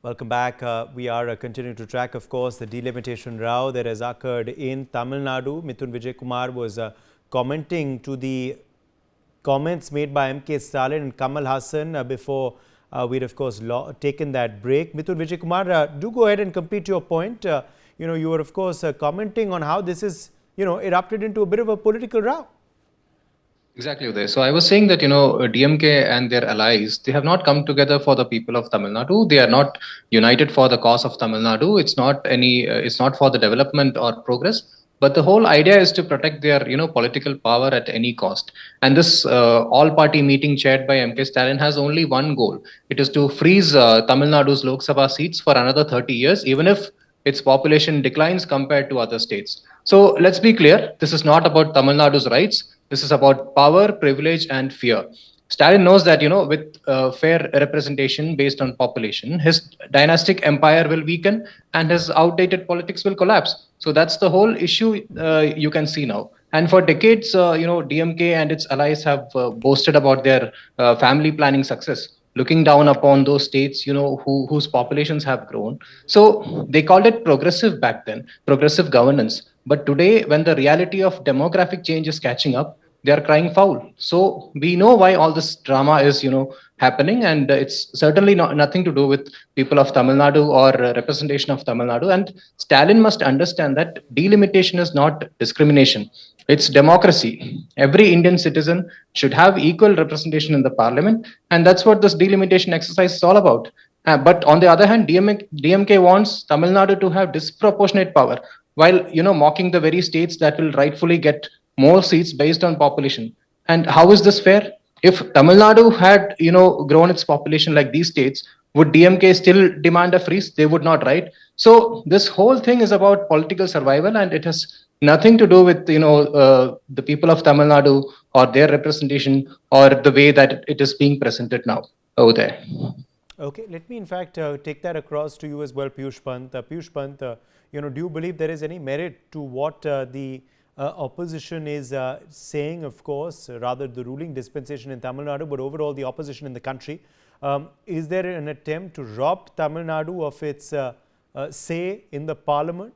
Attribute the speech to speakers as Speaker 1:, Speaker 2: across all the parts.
Speaker 1: Welcome back. We are continuing to track, of course, the delimitation row that has occurred in Tamil Nadu. Mithun Vijay Kumar was commenting to the comments made by MK Stalin and Kamal Hassan before we'd, of course, taken that break. Mithun Vijay Kumar, do go ahead and complete your point. You were, of course, commenting on how this is, erupted into a bit of a political row.
Speaker 2: Exactly, Uday. So I was saying that, DMK and their allies, they have not come together for the people of Tamil Nadu. They are not united for the cause of Tamil Nadu. It's not for the development or progress. But the whole idea is to protect their, political power at any cost. And this all-party meeting chaired by MK Stalin has only one goal. It is to freeze Tamil Nadu's Lok Sabha seats for another 30 years, even if its population declines compared to other states. So let's be clear. This is not about Tamil Nadu's rights. This is about power, privilege, and fear. Stalin knows that, with fair representation based on population, his dynastic empire will weaken and his outdated politics will collapse. So that's the whole issue you can see now. And for decades, DMK and its allies have boasted about their family planning success, looking down upon those states, whose populations have grown. So they called it progressive back then, progressive governance. But today, when the reality of demographic change is catching up, they are crying foul. So we know why all this drama is, happening, and it's certainly nothing to do with people of Tamil Nadu or representation of Tamil Nadu. And Stalin must understand that delimitation is not discrimination; it's democracy. Every Indian citizen should have equal representation in the parliament, and that's what this delimitation exercise is all about. But on the other hand, DMK wants Tamil Nadu to have disproportionate power, while mocking the very states that will rightfully get more seats based on population. And how is this fair? If Tamil Nadu had, grown its population like these states, would DMK still demand a freeze? They would not, right? So this whole thing is about political survival, and it has nothing to do with the people of Tamil Nadu or their representation or the way that it is being presented now over there.
Speaker 1: Okay, let me in fact take that across to you as well, Piyush Pant. Piyush Pant, do you believe there is any merit to what the opposition is saying, of course, rather the ruling dispensation in Tamil Nadu, but overall the opposition in the country? Is there an attempt to rob Tamil Nadu of its say in the parliament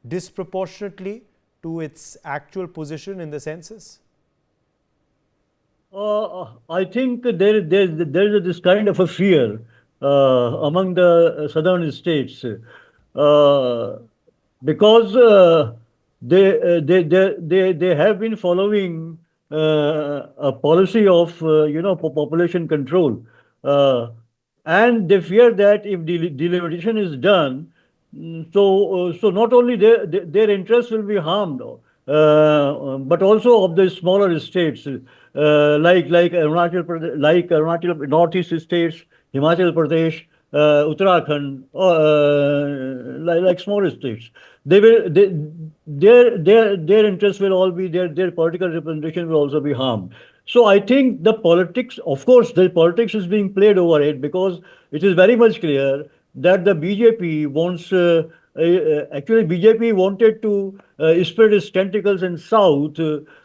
Speaker 1: disproportionately to its actual position in the census?
Speaker 3: I think there is this kind of a fear among the southern states because they have been following a policy of population control, and they fear that if delimitation is done, so not only their interests will be harmed, but also of the smaller states like Arunachal, northeast states, Himachal Pradesh, Uttarakhand, like smaller states. Their interests will all be their political representation will also be harmed. So I think the politics, of course, the politics is being played over it because it is very much clear that the BJP wants. Actually, BJP wanted to spread its tentacles in South,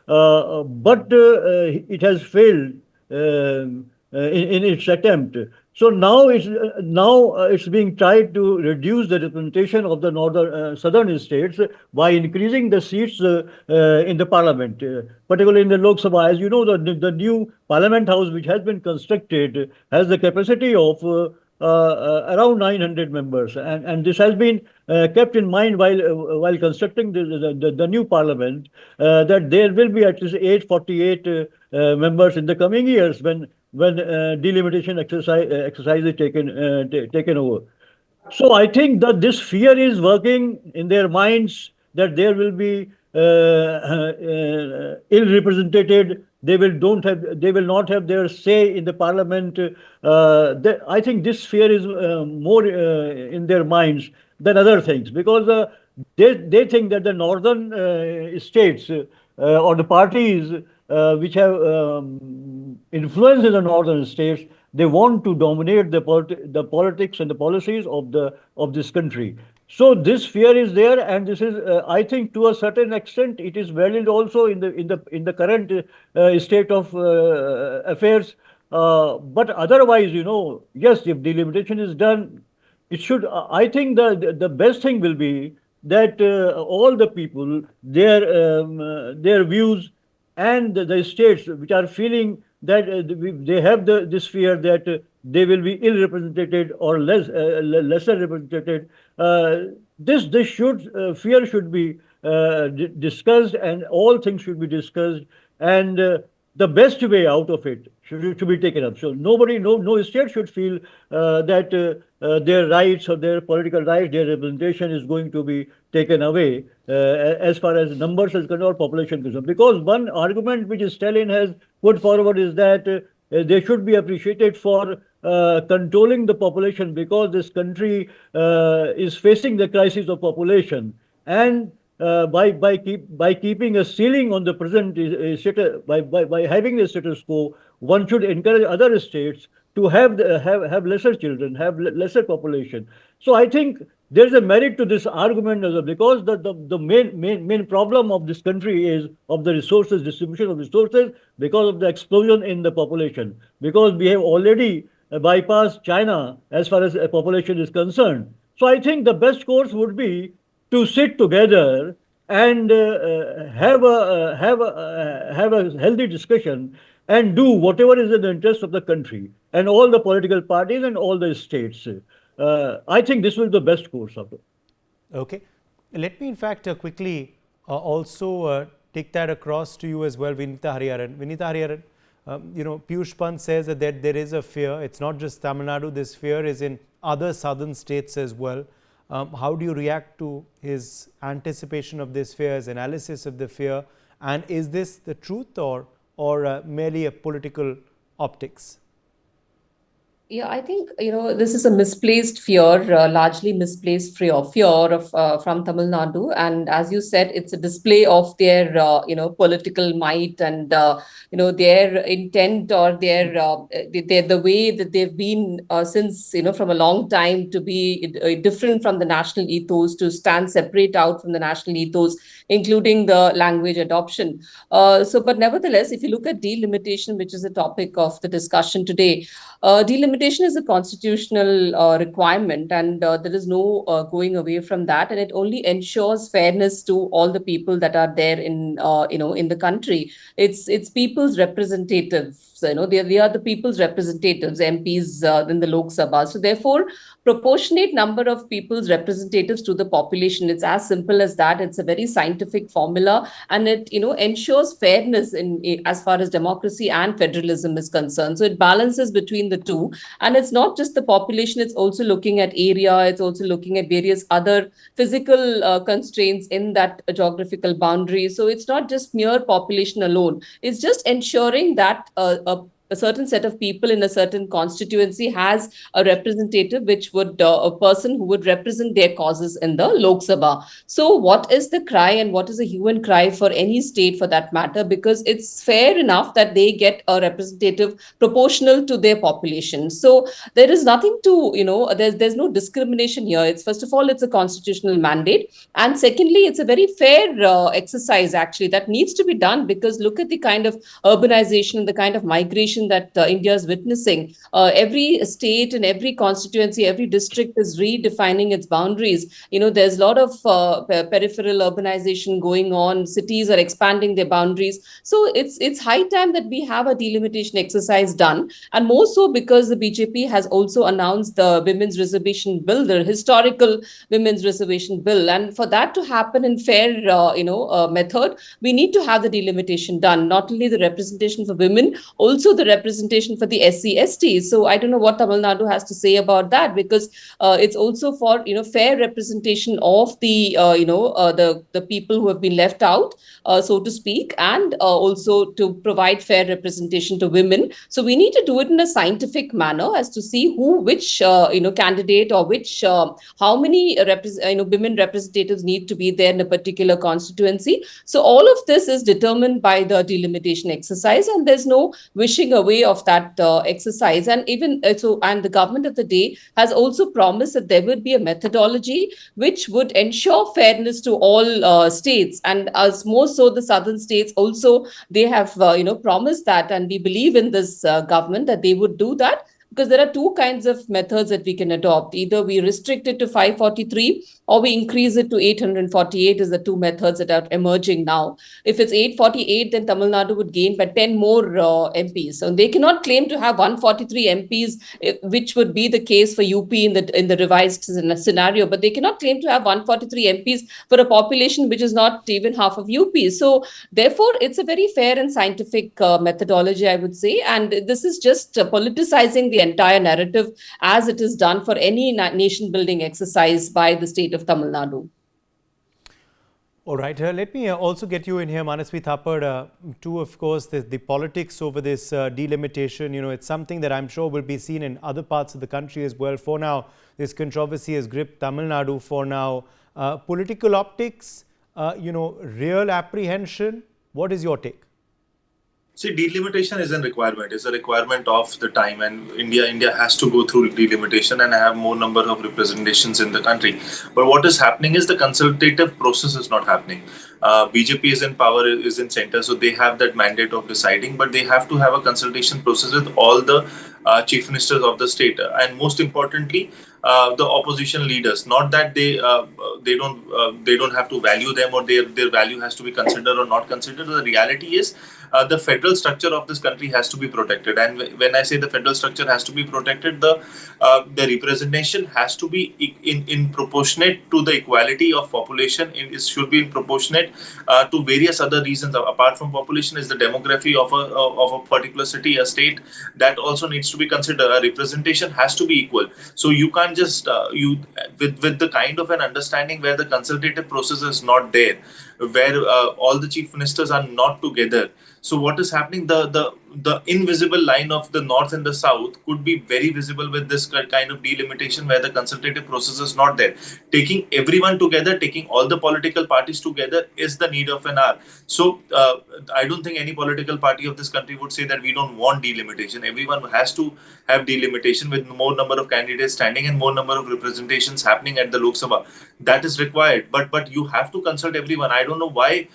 Speaker 3: but it has failed in its attempt. So now it's being tried to reduce the representation of the southern states by increasing the seats in the parliament, particularly in the Lok Sabha. As you know, the new parliament house which has been constructed has the capacity of around 900 members, and this has been kept in mind while constructing the new parliament, that there will be at least 848 members in the coming years when delimitation exercise is taken over. So I think that this fear is working in their minds that there will be ill-represented. They will not have their say in the parliament. I think this fear is more in their minds than other things, because they think that the northern states or the parties which have influence in the northern states, they want to dominate the politics and the policies of this country. So this fear is there, and this is, I think, to a certain extent, it is valid also in the current state of affairs. But otherwise, yes, if delimitation is done, it should. I think the best thing will be that all the people, their views, and the states which are feeling that they have this fear that they will be ill represented or lesser represented. This should fear should be discussed, and all things should be discussed, and the best way out of it should be taken up. So no state should feel that their rights or their political rights, their representation is going to be taken away as far as numbers is concerned or population is concerned. Because one argument which Stalin has put forward is that they should be appreciated for controlling the population, because this country is facing the crisis of population, and by keeping a ceiling on the present status, by having the status quo, one should encourage other states to have lesser children, have lesser population. So I think there's a merit to this argument as well, because the main problem of this country is of the resources, distribution of resources, because of the explosion in the population, because we have already bypassed China as far as population is concerned. So I think the best course would be to sit together and have a healthy discussion and do whatever is in the interest of the country and all the political parties and all the states. I think this will be the best course of it.
Speaker 1: Okay. Let me in fact quickly also take that across to you as well, Vinita Hariharan. Vinita Hariharan, Piyush Pant says that there is a fear. It's not just Tamil Nadu. This fear is in other southern states as well. How do you react to his anticipation of this fear, his analysis of the fear, and is this the truth or merely a political optics?
Speaker 4: Yeah, I think, this is a misplaced fear, largely misplaced fear of from Tamil Nadu. And as you said, it's a display of their, political might and, their intent or the way that they've been since, from a long time to be different from the national ethos, to stand separate out from the national ethos, including the language adoption. But nevertheless, if you look at delimitation, which is the topic of the discussion today, delimitation is a constitutional requirement, and there is no going away from that, and it only ensures fairness to all the people that are there in the country. It's people's representatives. They are the people's representatives, MPs in the Lok Sabha. So therefore, proportionate number of people's representatives to the population. It's as simple as that. It's a very scientific formula, and it ensures fairness in as far as democracy and federalism is concerned. So it balances between the two, and it's not just the population. It's also looking at area. It's also looking at various other physical constraints in that geographical boundary. So it's not just mere population alone. It's just ensuring that a certain set of people in a certain constituency has a representative, which would a person who would represent their causes in the Lok Sabha. So what is the cry, and what is a hue and cry for any state for that matter? Because it's fair enough that they get a representative proportional to their population. So there is nothing to, there's no discrimination here. It's, first of all, it's a constitutional mandate. And secondly, it's a very fair exercise actually that needs to be done, because look at the kind of urbanization and the kind of migration that India is witnessing. Every state and every constituency, every district is redefining its boundaries. There's a lot of peripheral urbanization going on. Cities are expanding their boundaries. So it's high time that we have a delimitation exercise done, and more so because the BJP has also announced the Women's Reservation Bill, the historical Women's Reservation Bill. And for that to happen in fair, method, we need to have the delimitation done. Not only the representation for women, also the representation for the SC/ST. So I don't know what Tamil Nadu has to say about that, because it's also for fair representation of the the people who have been left out, so to speak, and also to provide fair representation to women. So we need to do it in a scientific manner as to see which candidate or which how many women representatives need to be there in a particular constituency. So all of this is determined by the delimitation exercise, and there's no wishing away of that exercise. And even and the government of the day has also promised that there would be a methodology which would ensure fairness to all states, and as more so the southern states also, they have promised that, and we believe in this government that they would do that. because there are two kinds of methods that we can adopt. Either we restrict it to 543 or we increase it to 848 is the two methods that are emerging now. If it's 848, then Tamil Nadu would gain by 10 more MPs. So they cannot claim to have 143 MPs, which would be the case for UP in the revised scenario, but they cannot claim to have 143 MPs for a population which is not even half of UP. So therefore, it's a very fair and scientific methodology, I would say. And this is just politicizing the entire narrative as it is done for any nation building exercise by the state of Tamil Nadu.
Speaker 1: All right. Let me also get you in here, Manasvi Thapar, to, of course, the politics over this delimitation. You know, it's something that I'm sure will be seen in other parts of the country as well. For now, this controversy has gripped Tamil Nadu. For now, political optics, real apprehension. What is your take?
Speaker 5: See, delimitation is a requirement. It's a requirement of the time, and India has to go through delimitation and have more number of representations in the country. But what is happening is the consultative process is not happening. BJP is in power, is in center, so they have that mandate of deciding, but they have to have a consultation process with all the chief ministers of the state, and most importantly, the opposition leaders. Not that they don't have to value them, or their value has to be considered or not considered. The reality is the federal structure of this country has to be protected, and when I say the federal structure has to be protected, the representation has to be in proportionate to the equality of population. It should be in proportionate to various other reasons. Apart from population, is the demography of a particular city, a state, that also needs to be considered. A representation has to be equal. So you can't just with the kind of an understanding where the consultative process is not there, where all the chief ministers are not together. So what is happening? The invisible line of the north and the south could be very visible with this kind of delimitation, where the consultative process is not there. Taking everyone together, taking all the political parties together is the need of an hour. So I don't think any political party of this country would say that we don't want delimitation. Everyone has to have delimitation with more number of candidates standing and more number of representations happening at the Lok Sabha. That is required. But you have to consult everyone. I don't know why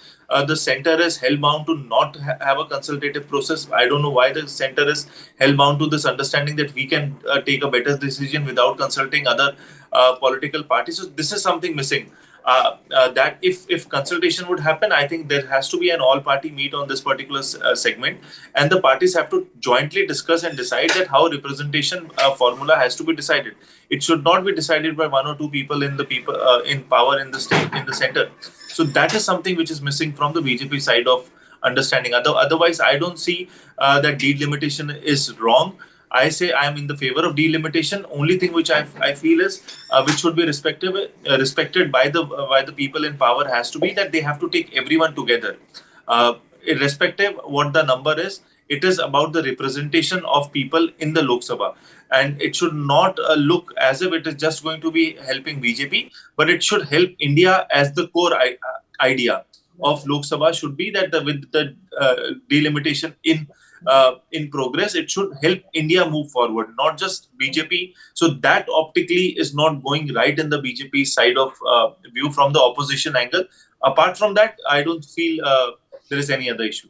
Speaker 5: the center is hell-bound to not have a consultative process. I don't know why the center is hell-bound to this understanding that we can take a better decision without consulting other political parties. So this is something missing. That if consultation would happen, I think there has to be an all-party meet on this particular segment, and the parties have to jointly discuss and decide that how representation formula has to be decided. It should not be decided by one or two people in power in the state, in the center. So that is something which is missing from the BJP side of understanding. Otherwise, I don't see that delimitation is wrong. I say I am in the favor of delimitation. Only thing which I feel is which should be respected by the people in power has to be that they have to take everyone together, irrespective what the number is. It is about the representation of people in the Lok Sabha, and it should not look as if it is just going to be helping BJP, but it should help India. As the core idea of Lok Sabha should be that with the delimitation in progress, it should help India move forward, not just BJP. So that optically is not going right in the BJP side of view from the opposition angle. Apart from that, I don't feel there is any other issue.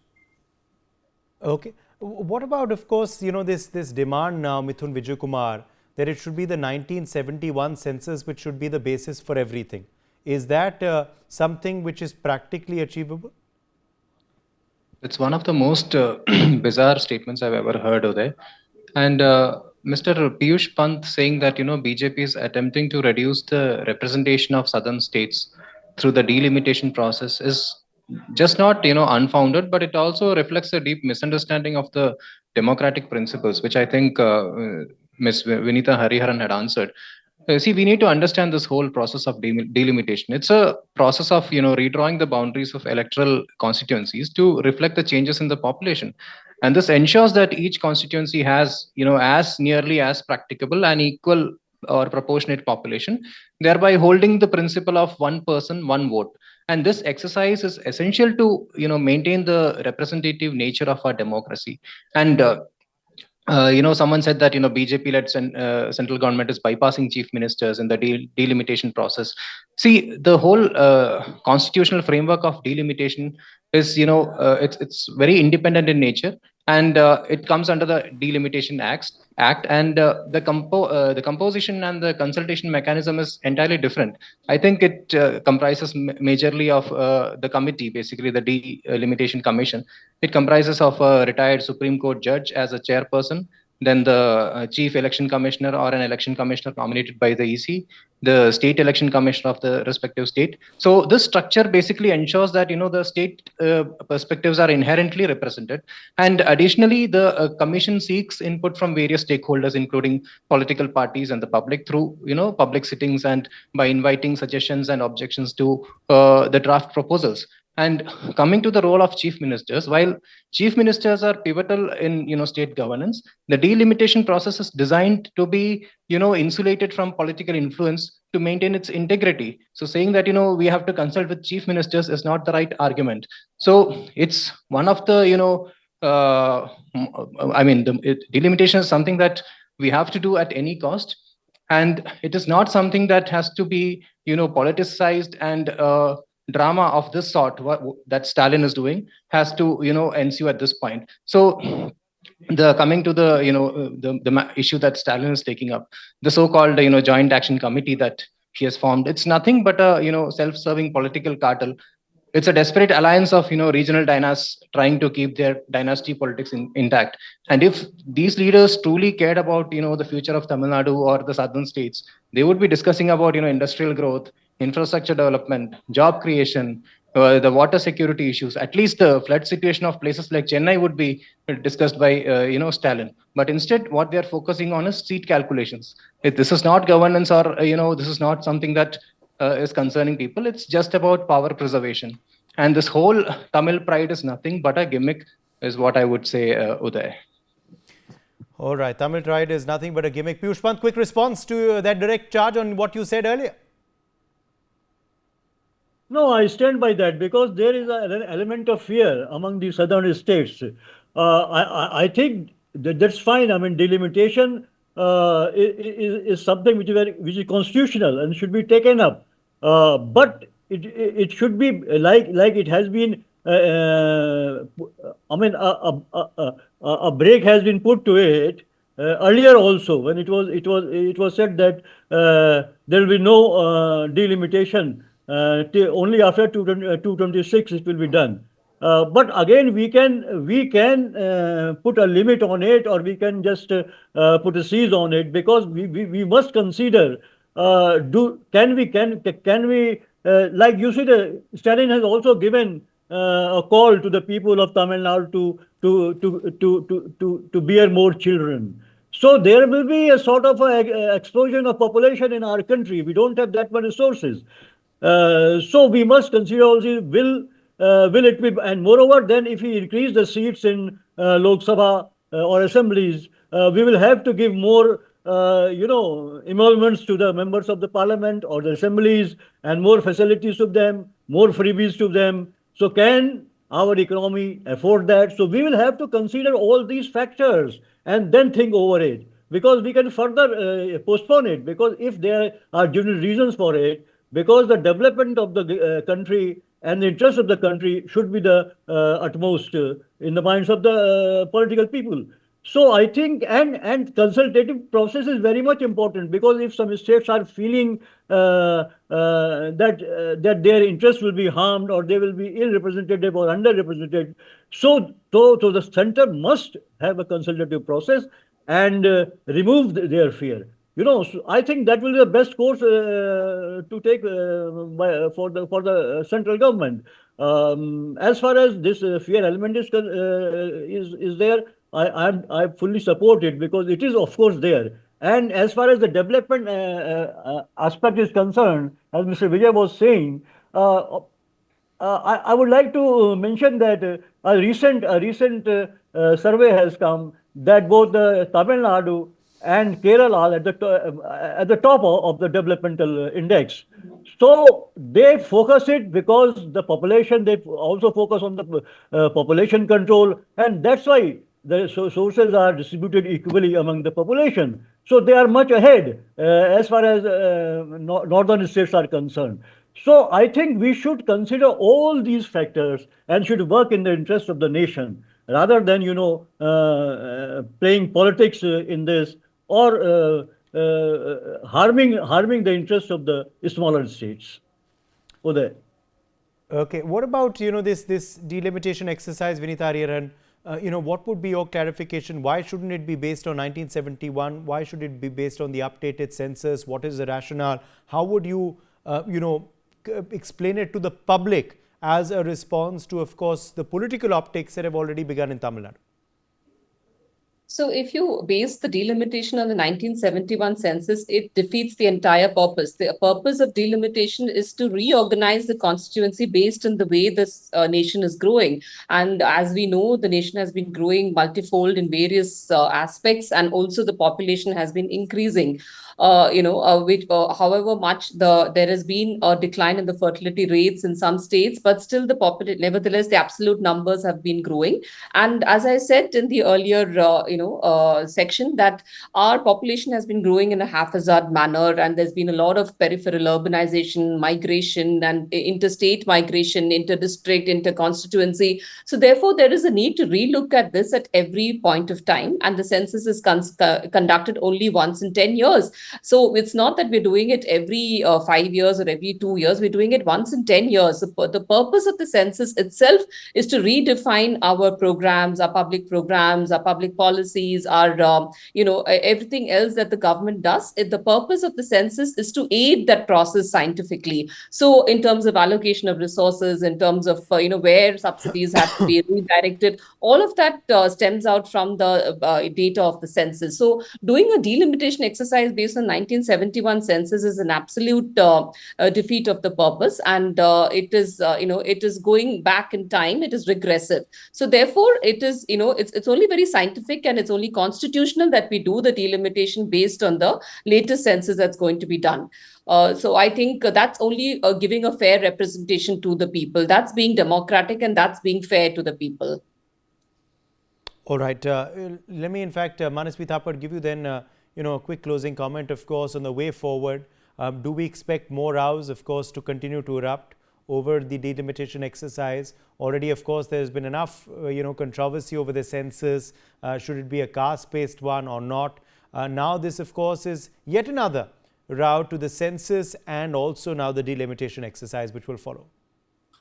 Speaker 1: Okay. What about, of course, this demand now, Mithun Vijay Kumar, that it should be the 1971 census which should be the basis for everything. Is that something which is practically achievable?
Speaker 2: It's one of the most bizarre statements I've ever heard, Uday. And Mr. Piyush Pant saying that, BJP is attempting to reduce the representation of southern states through the delimitation process is just not, unfounded, but it also reflects a deep misunderstanding of the democratic principles, which I think Ms. Vinita Hariharan had answered. See, we need to understand this whole process of delimitation. It's a process of, redrawing the boundaries of electoral constituencies to reflect the changes in the population. And this ensures that each constituency has, as nearly as practicable and equal or proportionate population, thereby holding the principle of one person, one vote. And this exercise is essential to, maintain the representative nature of our democracy. And someone said that BJP-led central government is bypassing chief ministers in the delimitation process. See, the whole constitutional framework of delimitation is it's very independent in nature, and it comes under the Delimitation Act, and the composition and the consultation mechanism is entirely different. I think it comprises majorly of the committee, basically the Delimitation Commission. It comprises of a retired Supreme Court judge as a chairperson, then the chief election commissioner or an election commissioner nominated by the EC, the state election commissioner of the respective state. So this structure basically ensures that the state perspectives are inherently represented, and additionally the commission seeks input from various stakeholders, including political parties and the public, through public sittings and by inviting suggestions and objections to the draft proposals. And coming to the role of chief ministers, while chief ministers are pivotal in state governance, the delimitation process is designed to be insulated from political influence to maintain its integrity. So saying that we have to consult with chief ministers is not the right argument. So it's one of the delimitation is something that we have to do at any cost, and it is not something that has to be politicized, and drama of this sort that Stalin is doing has to ensue at this point. So the coming to the the issue that Stalin is taking up, the so-called joint action committee that he has formed, it's nothing but a self-serving political cartel. It's a desperate alliance of regional dynasts trying to keep their dynasty politics intact. And if these leaders truly cared about the future of Tamil Nadu or the southern states, they would be discussing about industrial growth, infrastructure development, job creation, the water security issues. At least the flood situation of places like Chennai would be discussed by Stalin. But instead, what they are focusing on is seat calculations. This is not governance, or this is not something that is concerning people. It's just about power preservation. And this whole Tamil pride is nothing but a gimmick, is what I would say, Uday.
Speaker 1: All right, Tamil pride is nothing but a gimmick. Piyush Pant, quick response to that direct charge on what you said earlier.
Speaker 3: No, I stand by that, because there is an element of fear among the southern states. I think that's fine. I mean, delimitation is something which is constitutional and should be taken up. But it should be like it has been. I mean, a break has been put to it earlier also, when it was said that there will be no delimitation. Only after 226 it will be done. But again, we can put a limit on it, or we can just put a cease on it, because we must consider, can we like you said, Stalin has also given a call to the people of Tamil Nadu to bear more children. So there will be a sort of explosion of population in our country. We don't have that many resources. So we must consider also, will it be, and moreover, then if we increase the seats in Lok Sabha or assemblies, we will have to give more emoluments to the members of the parliament or the assemblies, and more facilities to them, more freebies to them. So can our economy afford that? So we will have to consider all these factors and then think over it, because we can further postpone it, because if there are genuine reasons for it, because the development of the country and the interest of the country should be the utmost in the minds of the political people. So I think, and consultative process is very much important, because if some states are feeling that their interests will be harmed, or they will be ill-represented or underrepresented, so the center must have a consultative process and remove their fear. So I think that will be the best course to take for the central government. As far as this fear element is there, I fully support it, because it is of course there. And as far as the development aspect is concerned, as Mr. Vijay was saying, I would like to mention that a recent survey has come that both Tamil Nadu and Kerala are at the top of the developmental index. So they focus it because the population, they also focus on the population control, and that's why the sources are distributed equally among the population. So they are much ahead as far as northern states are concerned. So I think we should consider all these factors and should work in the interest of the nation. rather than, playing politics in this, or harming the interests of the smaller states. Uday.
Speaker 1: Okay, what about this delimitation exercise, Vinita Hariharan? What would be your clarification? Why shouldn't it be based on 1971? Why should it be based on the updated census? What is the rationale? How would you explain it to the public as a response to, of course, the political optics that have already begun in Tamil Nadu?
Speaker 4: So if you base the delimitation on the 1971 census, it defeats the entire purpose. The purpose of delimitation is to reorganize the constituency based on the way this nation is growing. And as we know, the nation has been growing multifold in various aspects, and also the population has been increasing. However much there has been a decline in the fertility rates in some states, but still nevertheless, the absolute numbers have been growing. And as I said in the earlier, section, that our population has been growing in a haphazard manner, and there's been a lot of peripheral urbanization, migration, and interstate migration, inter-district, inter-constituency. So therefore, there is a need to relook at this at every point of time. And the census is conducted only once in 10 years. So it's not that we're doing it every 5 years or every 2 years. We're doing it once in 10 years. The purpose of the census itself is to redefine our programs, our public programs, our public policies, our everything else that the government does. The purpose of the census is to aid that process scientifically. So in terms of allocation of resources, in terms of where subsidies have to be redirected, all of that stems out from the data of the census. So doing a delimitation exercise based on 1971 census is an absolute defeat of the purpose, and it is going back in time. It is regressive. So therefore, it is it's only very scientific, and it's only constitutional that we do the delimitation based on the latest census that's going to be done. So I think that's only giving a fair representation to the people. That's being democratic, and that's being fair to the people.
Speaker 1: All right. Let me, in fact, Manasvi Thapar, give you then a quick closing comment, of course, on the way forward. Do we expect more rows, of course, to continue to erupt over the delimitation exercise? Already, of course, there's been enough controversy over the census. Should it be a caste-based one or not? Now this, of course, is yet another row to the census, and also now the delimitation exercise which will follow.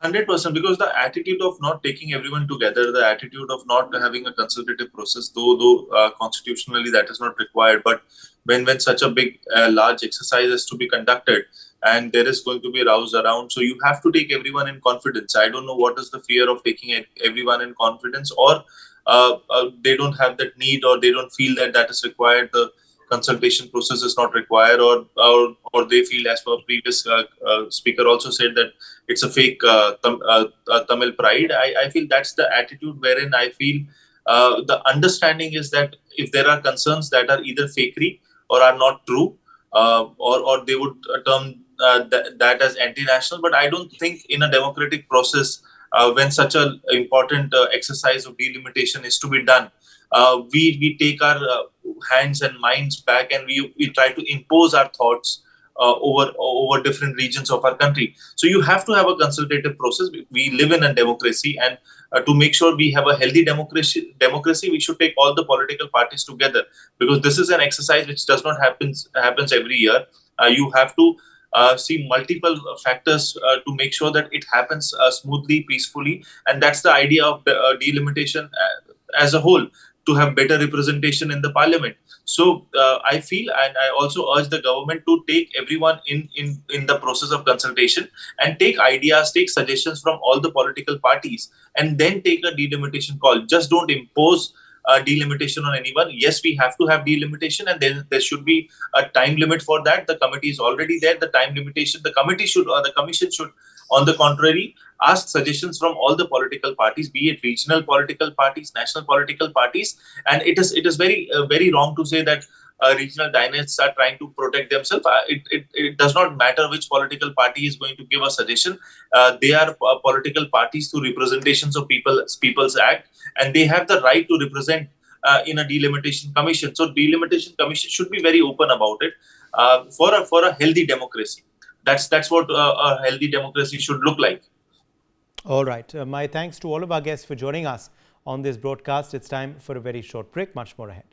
Speaker 5: 100%, because the attitude of not taking everyone together, the attitude of not having a consultative process, though constitutionally that is not required, but when such a big, large exercise is to be conducted, and there is going to be rows around, so you have to take everyone in confidence. I don't know what is the fear of taking everyone in confidence, or they don't have that need, or they don't feel that is required. The consultation process is not required, or they feel, as per previous speaker also said, that it's a fake Tamil pride. I feel that's the attitude wherein I feel the understanding is that if there are concerns that are either fakery or are not true, or they would term that as anti-national. But I don't think in a democratic process, when such an important exercise of delimitation is to be done, we take our hands and minds back, and we try to impose our thoughts over different regions of our country. So you have to have a consultative process. We live in a democracy, and to make sure we have a healthy democracy, we should take all the political parties together, because this is an exercise which does not happens every year. You have to see multiple factors to make sure that it happens smoothly, peacefully, and that's the idea of the delimitation as a whole, to have better representation in the parliament. So I feel, and I also urge the government to take everyone in the process of consultation, and take ideas, take suggestions from all the political parties, and then take a delimitation call. Just don't impose delimitation on anyone. Yes, we have to have delimitation, and then there should be a time limit for that. The committee is already there. The time limitation, the committee should, or the commission should, on the contrary, ask suggestions from all the political parties, be it regional political parties, national political parties. And it is very very wrong to say that regional dynasts are trying to protect themselves. It does not matter which political party is going to give a suggestion. They are political parties through representations of People's Act, and they have the right to represent in a delimitation commission. So delimitation commission should be very open about it for a healthy democracy. That's what a healthy democracy should look like.
Speaker 1: All right. My thanks to all of our guests for joining us on this broadcast. It's time for a very short break. Much more ahead.